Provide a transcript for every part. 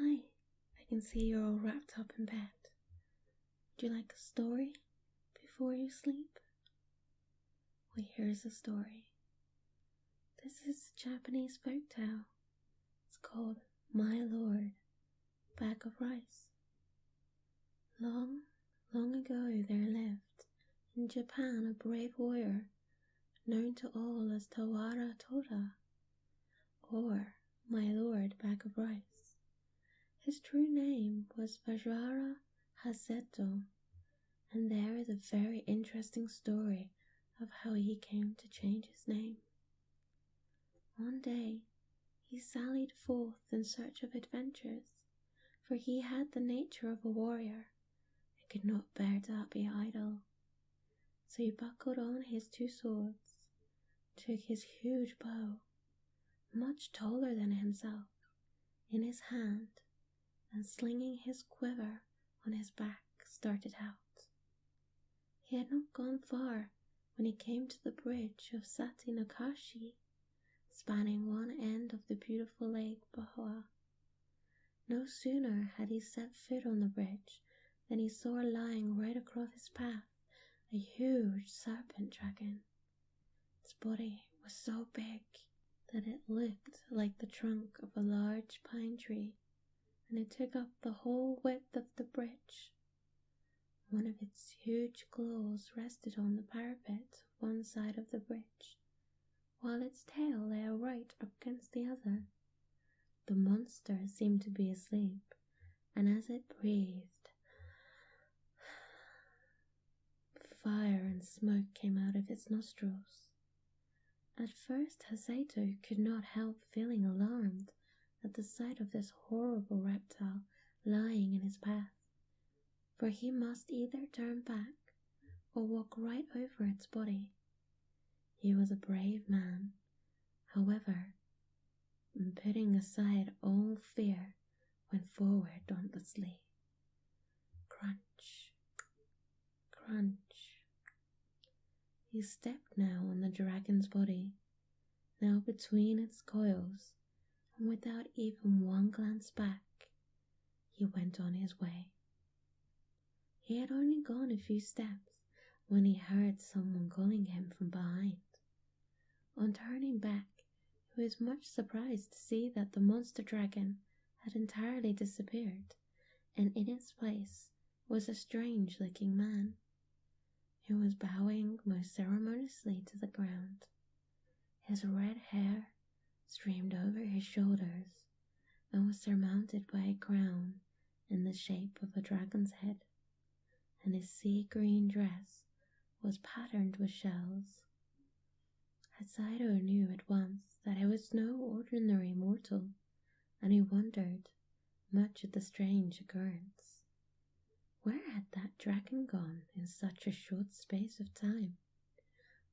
Hi, I can see you're all wrapped up in bed. Would you like a story before you sleep? Well, here's a story. This is a Japanese folktale. It's called My Lord, Bag of Rice. Long, long ago there lived in Japan a brave warrior known to all as Tawara Toda, or My Lord, Bag of Rice. His true name was Vajrara Haseto, and there is a very interesting story of how he came to change his name. One day, he sallied forth in search of adventures, for he had the nature of a warrior and could not bear to be idle. So he buckled on his 2 swords, took his huge bow, much taller than himself, in his hand, and slinging his quiver on his back, started out. He had not gone far when he came to the bridge of Sati Nakashi, spanning one end of the beautiful lake Bahua. No sooner had he set foot on the bridge than he saw lying right across his path a huge serpent dragon. Its body was so big that it looked like the trunk of a large pine tree, and it took up the whole width of the bridge. One of its huge claws rested on the parapet of one side of the bridge, while its tail lay right up against the other. The monster seemed to be asleep, and as it breathed, fire and smoke came out of its nostrils. At first Haseto could not help feeling alarmed at the sight of this horrible reptile lying in his path, for he must either turn back or walk right over its body. He was a brave man, however, and putting aside all fear, went forward dauntlessly. Crunch, crunch. He stepped now on the dragon's body, now between its coils, and without even one glance back, he went on his way. He had only gone a few steps when he heard someone calling him from behind. On turning back, he was much surprised to see that the monster dragon had entirely disappeared, and in its place was a strange-looking man, who was bowing most ceremoniously to the ground. His red hair streamed over his shoulders and was surmounted by a crown in the shape of a dragon's head, and his sea green dress was patterned with shells. Haseto knew at once that it was no ordinary mortal, and he wondered much at the strange occurrence. Where had that dragon gone in such a short space of time?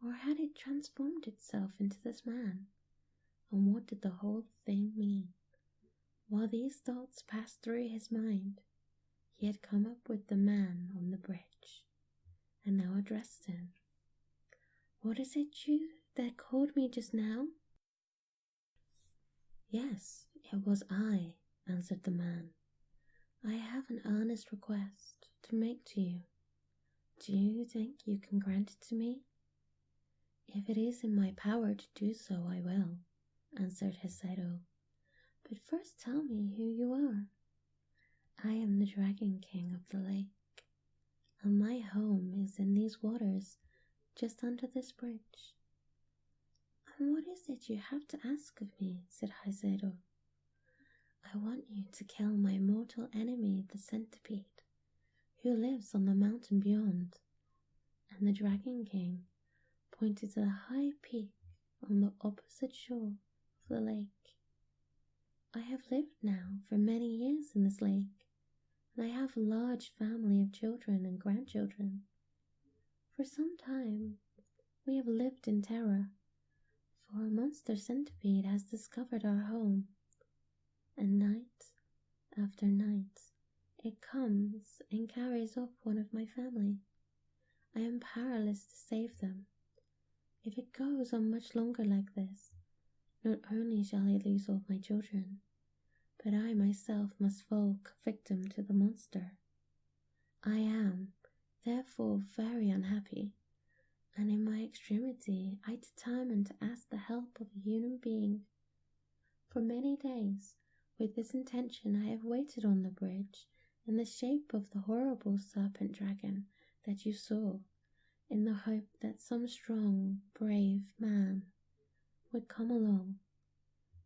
Or had it transformed itself into this man? And what did the whole thing mean? While these thoughts passed through his mind, he had come up with the man on the bridge, and now addressed him. "What is it you that called me just now?" "Yes, it was I," answered the man. "I have an earnest request to make to you. Do you think you can grant it to me?" "If it is in my power to do so, I will," answered Haseto. "But first tell me who you are." "I am the Dragon King of the lake, and my home is in these waters just under this bridge." "And what is it you have to ask of me?" said Haseto. "I want you to kill my mortal enemy, the centipede, who lives on the mountain beyond." And the Dragon King pointed to the high peak on the opposite shore of the lake. "I have lived now for many years in this lake, and I have a large family of children and grandchildren. For some time we have lived in terror, for a monster centipede has discovered our home, and night after night it comes and carries off one of my family. I am powerless to save them. If it goes on much longer like this, not only shall I lose all my children, but I myself must fall victim to the monster. I am, therefore, very unhappy, and in my extremity I determined to ask the help of a human being. For many days, with this intention, I have waited on the bridge in the shape of the horrible serpent dragon that you saw, in the hope that some strong, brave man would come along.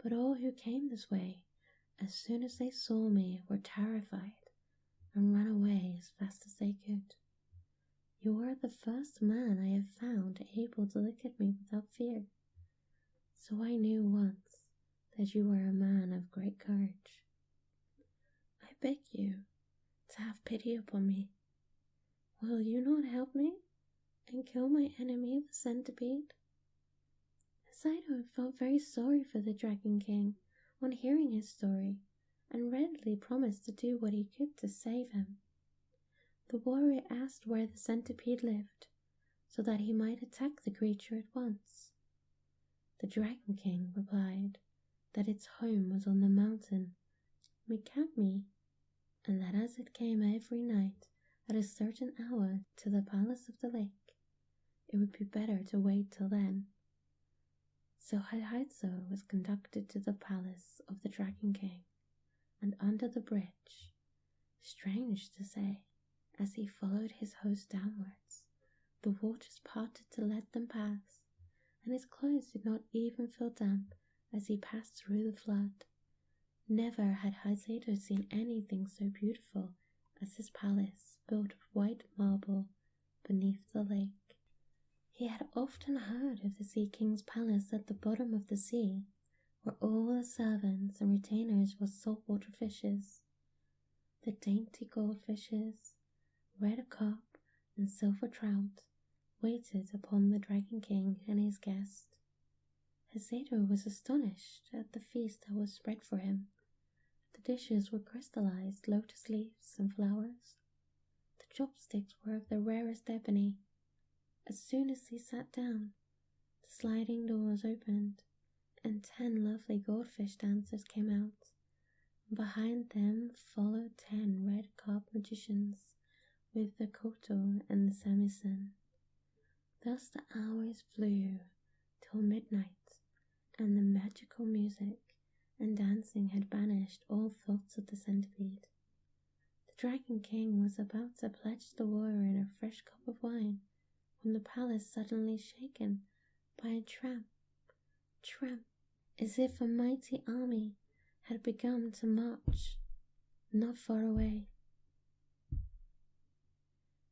But all who came this way, as soon as they saw me, were terrified and ran away as fast as they could. You are the first man I have found able to look at me without fear, so I knew once that you were a man of great courage. I beg you to have pity upon me. Will you not help me and kill my enemy, the centipede? Saito felt very sorry for the Dragon King on hearing his story, and readily promised to do what he could to save him. The warrior asked where the centipede lived, so that he might attack the creature at once. The Dragon King replied that its home was on the mountain Mikami, and that as it came every night at a certain hour to the palace of the lake, it would be better to wait till then. So Haihaizo was conducted to the palace of the Dragon King, and under the bridge, strange to say, as he followed his host downwards, the waters parted to let them pass, and his clothes did not even feel damp as he passed through the flood. Never had Haizado seen anything so beautiful as his palace built of white marble beneath the lake. He had often heard of the Sea King's palace at the bottom of the sea, where all the servants and retainers were saltwater fishes. The dainty goldfishes, red carp, and silver trout waited upon the Dragon King and his guest. Haizado was astonished at the feast that was spread for him. The dishes were crystallized lotus leaves and flowers. The chopsticks were of the rarest ebony. As soon as he sat down, the sliding doors opened, and 10 lovely goldfish dancers came out. Behind them followed 10 red carp magicians with the koto and the samisen. Thus the hours flew till midnight, and the magical music and dancing had banished all thoughts of the centipede. The Dragon King was about to pledge the warrior in a fresh cup of wine, when the palace suddenly shaken by a tramp, as if a mighty army had begun to march not far away.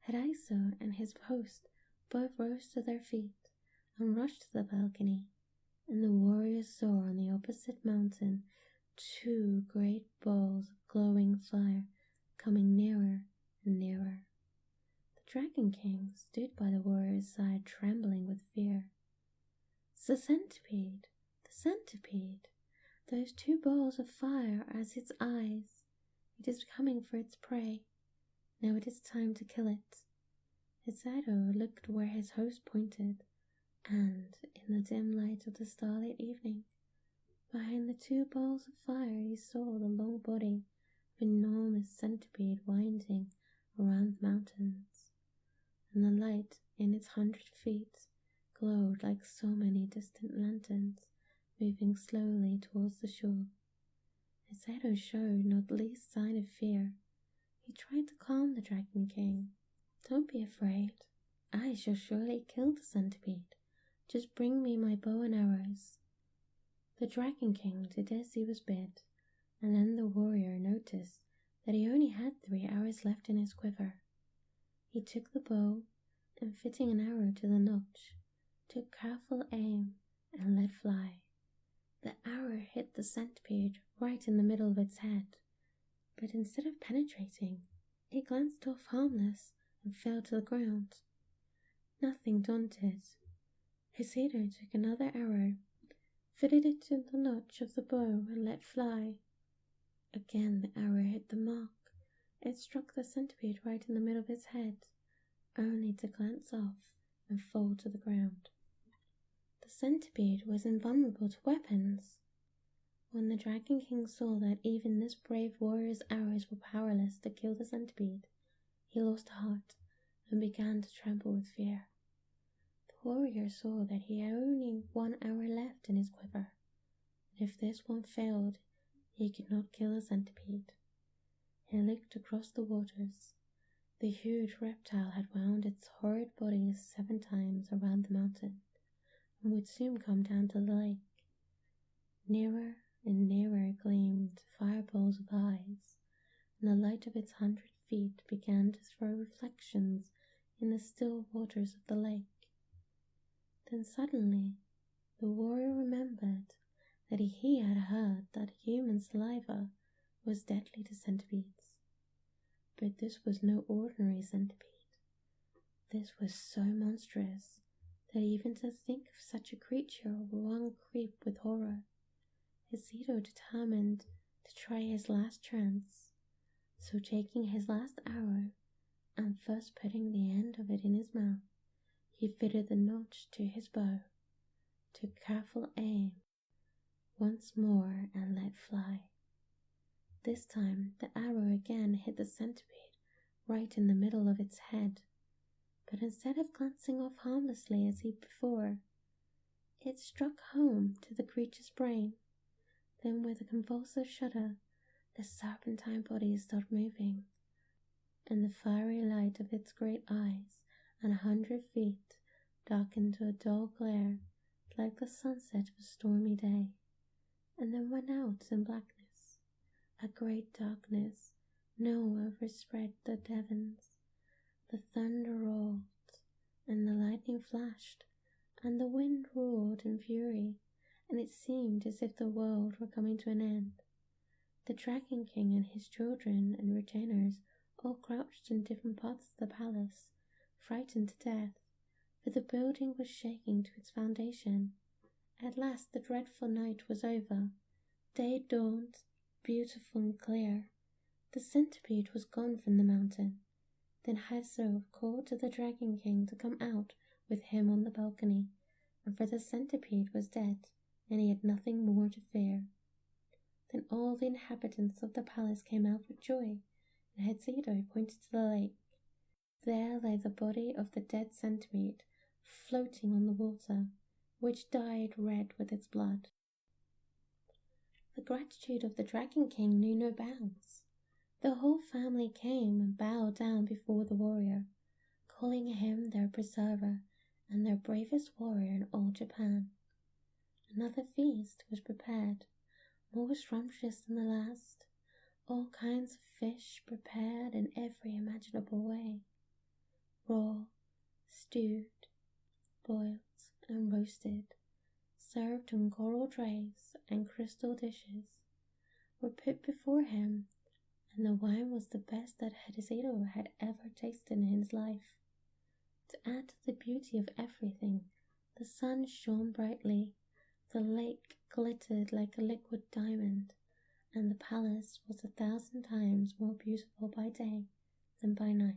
Hiraiso and his host both rose to their feet and rushed to the balcony, and the warriors saw on the opposite mountain 2 great balls of glowing fire coming nearer and nearer. The Dragon King stood by the warrior's side, trembling with fear. The centipede! The centipede! Those 2 balls of fire as its eyes. It is coming for its prey. Now it is time to kill it. Haizado looked where his host pointed, and in the dim light of the starlit evening, behind the 2 balls of fire he saw the long body of an enormous centipede winding around the mountains, and the light in its 100 feet glowed like so many distant lanterns moving slowly towards the shore. Haizado showed not the least sign of fear. He tried to calm the Dragon King. Don't be afraid. I shall surely kill the centipede. Just bring me my bow and arrows. The Dragon King did as he was bid, and then the warrior noticed that he only had 3 arrows left in his quiver. He took the bow, and fitting an arrow to the notch, took careful aim and let fly. The arrow hit the centipede right in the middle of its head, but instead of penetrating, it glanced off harmless and fell to the ground. Nothing daunted, Haizado took another arrow, fitted it to the notch of the bow, and let fly. Again the arrow hit the mark. It struck the centipede right in the middle of its head, only to glance off and fall to the ground. The centipede was invulnerable to weapons. When the Dragon King saw that even this brave warrior's arrows were powerless to kill the centipede, he lost heart and began to tremble with fear. The warrior saw that he had only 1 hour left in his quiver, and if this one failed, he could not kill the centipede. He looked across the waters. The huge reptile had wound its horrid body 7 times around the mountain, and would soon come down to the lake. Nearer and nearer gleamed fireballs of eyes, and the light of its 100 feet began to throw reflections in the still waters of the lake. Then suddenly the warrior remembered that he had heard that human saliva was deadly to centipedes. But this was no ordinary centipede. This was so monstrous that even to think of such a creature wrung creep with horror. Hesito determined to try his last chance, so taking his last arrow and first putting the end of it in his mouth, he fitted the notch to his bow, took careful aim once more and let fly. This time the arrow again hit the centipede right in the middle of its head, but instead of glancing off harmlessly as before, it struck home to the creature's brain. Then with a convulsive shudder, the serpentine body stopped moving, and the fiery light of its great eyes and 100 feet darkened to a dull glare like the sunset of a stormy day, and then went out in blackness. A great darkness now overspread the heavens. The thunder rolled, and the lightning flashed, and the wind roared in fury, and it seemed as if the world were coming to an end. The Dragon King and his children and retainers all crouched in different parts of the palace, frightened to death, for the building was shaking to its foundation. At last the dreadful night was over. Day dawned, beautiful and clear. The centipede was gone from the mountain. Then Hazo called to the Dragon King to come out with him on the balcony, and for the centipede was dead, and he had nothing more to fear. Then all the inhabitants of the palace came out with joy, and Hezito pointed to the lake. There lay the body of the dead centipede, floating on the water, which dyed red with its blood. The gratitude of the Dragon King knew no bounds. The whole family came and bowed down before the warrior, calling him their preserver and their bravest warrior in all Japan. Another feast was prepared, more scrumptious than the last, all kinds of fish prepared in every imaginable way, raw, stewed, boiled, and roasted, served on coral trays and crystal dishes, were put before him, and the wine was the best that Hezito had ever tasted in his life. To add to the beauty of everything, the sun shone brightly, the lake glittered like a liquid diamond, and the palace was 1,000 times more beautiful by day than by night.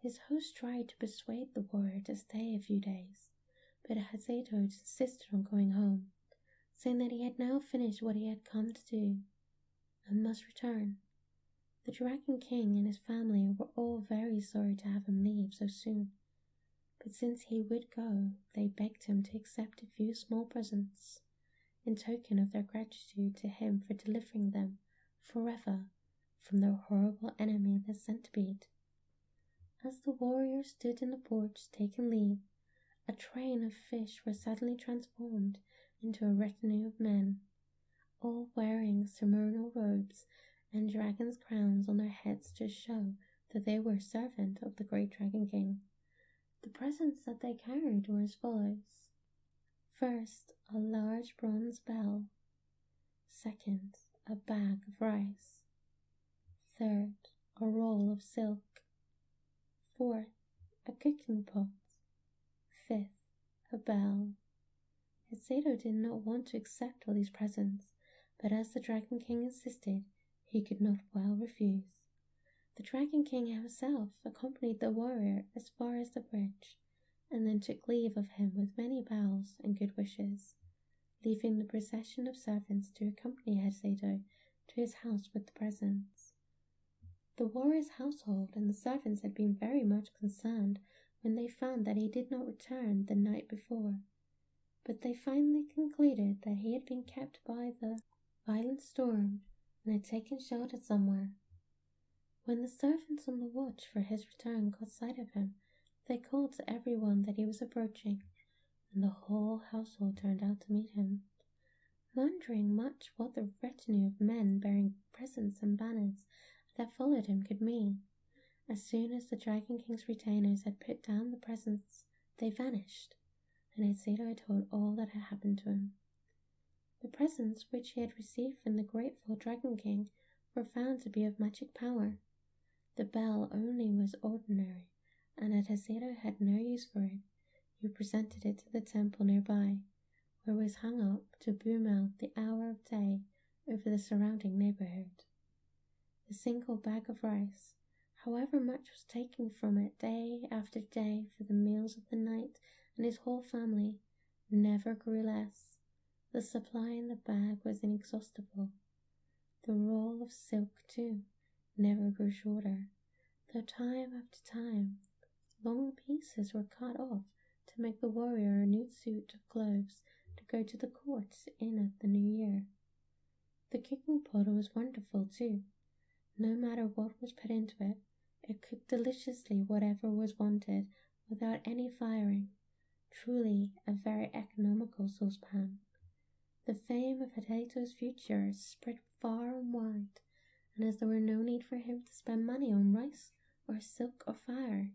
His host tried to persuade the warrior to stay a few days, but Hezito insisted on going home, saying that he had now finished what he had come to do, and must return. The Dragon King and his family were all very sorry to have him leave so soon, but since he would go, they begged him to accept a few small presents, in token of their gratitude to him for delivering them forever from their horrible enemy, the centipede. As the warrior stood in the porch taking leave, a train of fish were suddenly transformed into a retinue of men, all wearing ceremonial robes and dragon's crowns on their heads to show that they were servant of the great Dragon King. The presents that they carried were as follows. First, a large bronze bell. Second, a bag of rice. Third, a roll of silk. Fourth, a cooking pot. Fifth, a bell. Hezito did not want to accept all these presents, but as the Dragon King insisted, he could not well refuse. The Dragon King himself accompanied the warrior as far as the bridge, and then took leave of him with many bows and good wishes. leaving the procession of servants to accompany Hezedo to his house with the presents. The warrior's household and the servants had been very much concerned when they found that he did not return the night before, but they finally concluded that he had been kept by the violent storm and had taken shelter somewhere. When the servants on the watch for his return caught sight of him, they called to everyone that he was approaching, and the whole household turned out to meet him, wondering much what the retinue of men bearing presents and banners that followed him could mean. As soon as the Dragon King's retainers had put down the presents, they vanished, and Hezedo had told all that had happened to him. The presents which he had received from the grateful Dragon King were found to be of magic power. The bell only was ordinary, and as Hezedo had no use for it, he presented it to the temple nearby, where it was hung up to boom out the hour of day over the surrounding neighborhood. The single bag of rice, however much was taken from it day after day for the meals of the knight and his whole family, never grew less. The supply in the bag was inexhaustible. The roll of silk, too, never grew shorter, though time after time long pieces were cut off to make the warrior a new suit of clothes to go to the courts in at the new year. The cooking pot was wonderful, too. No matter what was put into it, it cooked deliciously whatever was wanted without any firing. Truly a very economical saucepan. The fame of Hideto's future spread far and wide, and as there were no need for him to spend money on rice or silk or fire,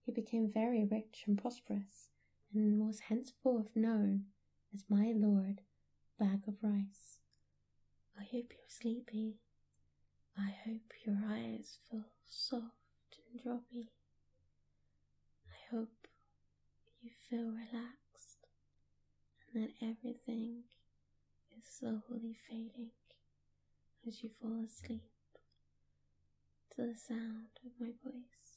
he became very rich and prosperous, and was henceforth known as my Lord Bag of Rice. I hope you're sleepy. I hope your eyes feel soft and droppy. I hope you feel relaxed and that everything is slowly fading as you fall asleep to the sound of my voice.